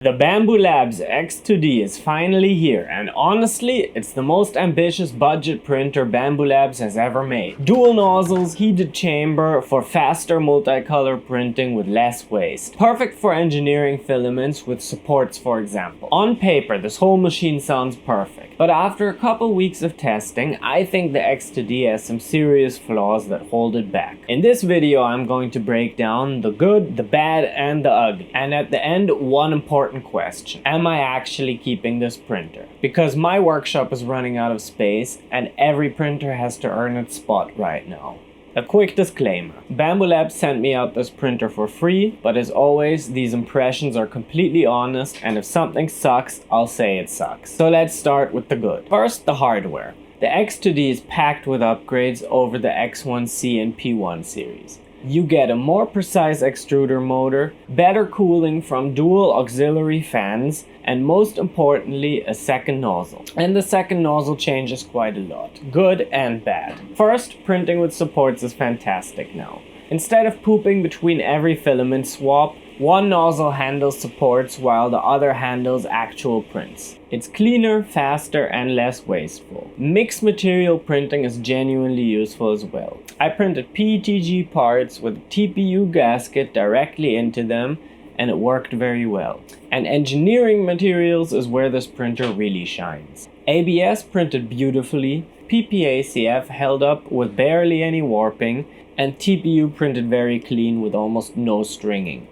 The Bambu Labs X2D is finally here, and honestly, it's the most ambitious budget printer Bambu Labs has ever made. Dual nozzles, heated chamber for faster multicolor printing with less waste. Perfect for engineering filaments with supports, for example. On paper, this whole machine sounds perfect, but after a couple weeks of testing, I think the X2D has some serious flaws that hold it back. In this video, I'm going to break down the good, the bad, and the ugly. And at the end, one important question: am I actually keeping this printer? Because my workshop is running out of space and every printer has to earn its spot right now. A quick disclaimer: Bambu Lab sent me out this printer for free, but as always, these impressions are completely honest, and if something sucks, I'll say it sucks. So let's start with the good. First, the hardware. The X2D is packed with upgrades over the X1C and P1 series. You get a more precise extruder motor, better cooling from dual auxiliary fans, and most importantly, a second nozzle. And the second nozzle changes quite a lot, good and bad. First, printing with supports is fantastic now. Instead of pooping between every filament swap, one nozzle handles supports while the other handles actual prints. It's cleaner, faster, and less wasteful. Mixed material printing is genuinely useful as well. I printed PETG parts with a TPU gasket directly into them, and it worked very well. And engineering materials is where this printer really shines. ABS printed beautifully, PPACF held up with barely any warping, and TPU printed very clean with almost no stringing.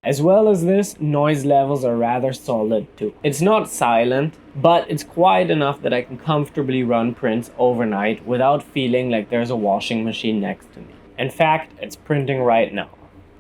As well as this, noise levels are rather solid too. It's not silent, but it's quiet enough that I can comfortably run prints overnight without feeling like there's a washing machine next to me. In fact, it's printing right now.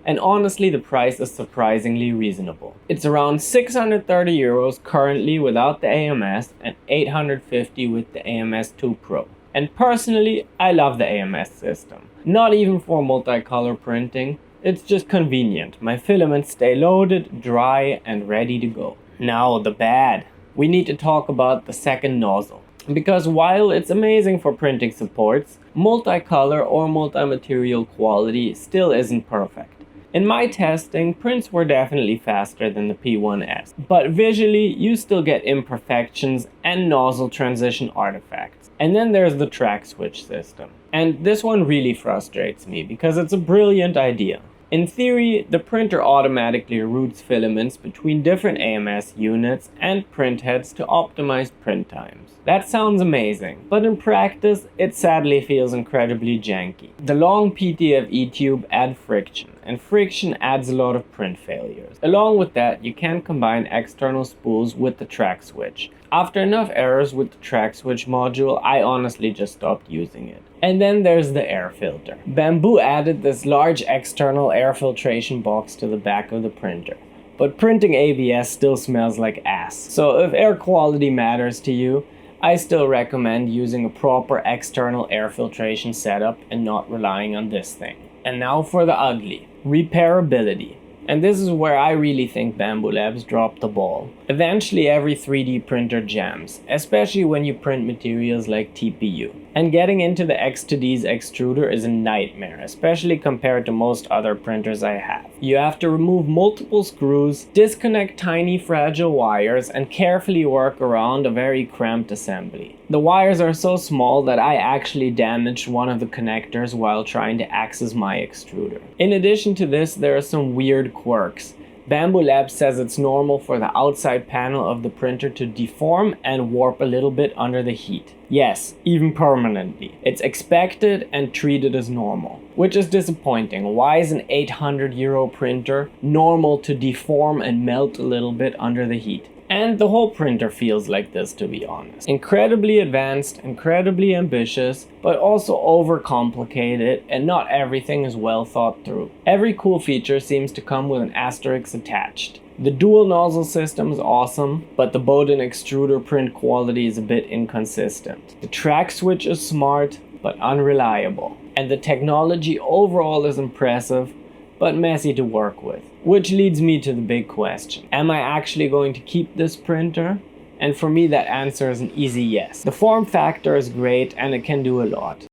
And honestly, the price is surprisingly reasonable. It's around 630 euros currently without the AMS and 850 with the AMS 2 Pro. And personally, I love the AMS system. Not even for multicolor printing. It's just convenient. My filaments stay loaded, dry, and ready to go. Now, the bad. We need to talk about the second nozzle. Because while it's amazing for printing supports, multicolor or multimaterial quality still isn't perfect. In my testing, prints were definitely faster than the P1S, but visually you still get imperfections and nozzle transition artifacts. And then there's the track switch system. And this one really frustrates me because it's a brilliant idea. In theory, the printer automatically routes filaments between different AMS units and print heads to optimize print times. That sounds amazing, but in practice, it sadly feels incredibly janky. The long PTFE tube adds friction, and friction adds a lot of print failures. Along with that, you can't combine external spools with the track switch. After enough errors with the track switch module, I honestly just stopped using it. And then there's the air filter. Bambu added this large external air filtration box to the back of the printer. But printing ABS still smells like ass. So if air quality matters to you, I still recommend using a proper external air filtration setup and not relying on this thing. And now for the ugly: repairability. And this is where I really think Bambu Labs dropped the ball. Eventually every 3D printer jams, especially when you print materials like TPU. And getting into the X2D's extruder is a nightmare, especially compared to most other printers I have. You have to remove multiple screws, disconnect tiny fragile wires, and carefully work around a very cramped assembly. The wires are so small that I actually damaged one of the connectors while trying to access my extruder. In addition to this, there are some weird quirks. Bambu Lab says it's normal for the outside panel of the printer to deform and warp a little bit under the heat. Yes, even permanently. It's expected and treated as normal, which is disappointing. Why is an 800 euro printer normal to deform and melt a little bit under the heat? And the whole printer feels like this, to be honest. Incredibly advanced, incredibly ambitious, but also overcomplicated, and not everything is well thought through. Every cool feature seems to come with an asterisk attached. The dual nozzle system is awesome, but the Bowden extruder print quality is a bit inconsistent. The track switch is smart, but unreliable. And the technology overall is impressive, but messy to work with. Which leads me to the big question. Am I actually going to keep this printer? And for me, that answer is an easy yes. The form factor is great and it can do a lot.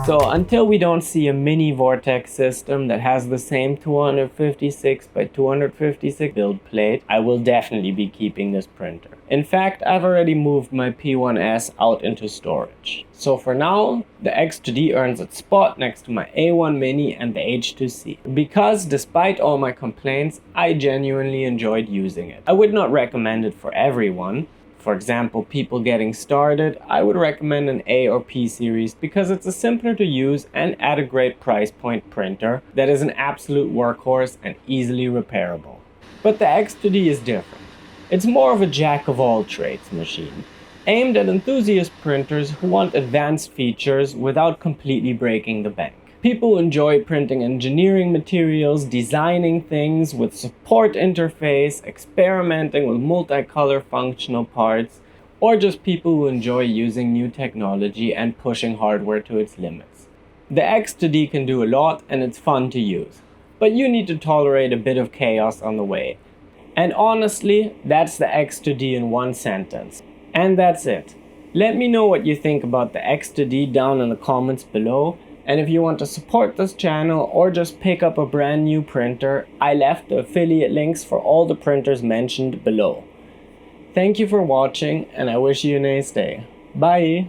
So until we don't see a mini vortex system that has the same 256 by 256 build plate, I will definitely be keeping this printer. In fact, I've already moved my P1S out into storage. So for now, the X2D earns its spot next to my A1 Mini and the H2C. Because despite all my complaints, I genuinely enjoyed using it. I would not recommend it for everyone. For example, people getting started, I would recommend an A or P series because it's a simpler to use and at a great price point printer that is an absolute workhorse and easily repairable. But the X2D is different. It's more of a jack of all trades machine, aimed at enthusiast printers who want advanced features without completely breaking the bank. People who enjoy printing engineering materials, designing things with support interface, experimenting with multicolor functional parts, or just people who enjoy using new technology and pushing hardware to its limits. The X2D can do a lot and it's fun to use, but you need to tolerate a bit of chaos on the way. And honestly, that's the X2D in one sentence. And that's it. Let me know what you think about the X2D down in the comments below. And if you want to support this channel or just pick up a brand new printer, I left the affiliate links for all the printers mentioned below. Thank you for watching and I wish you a nice day. Bye!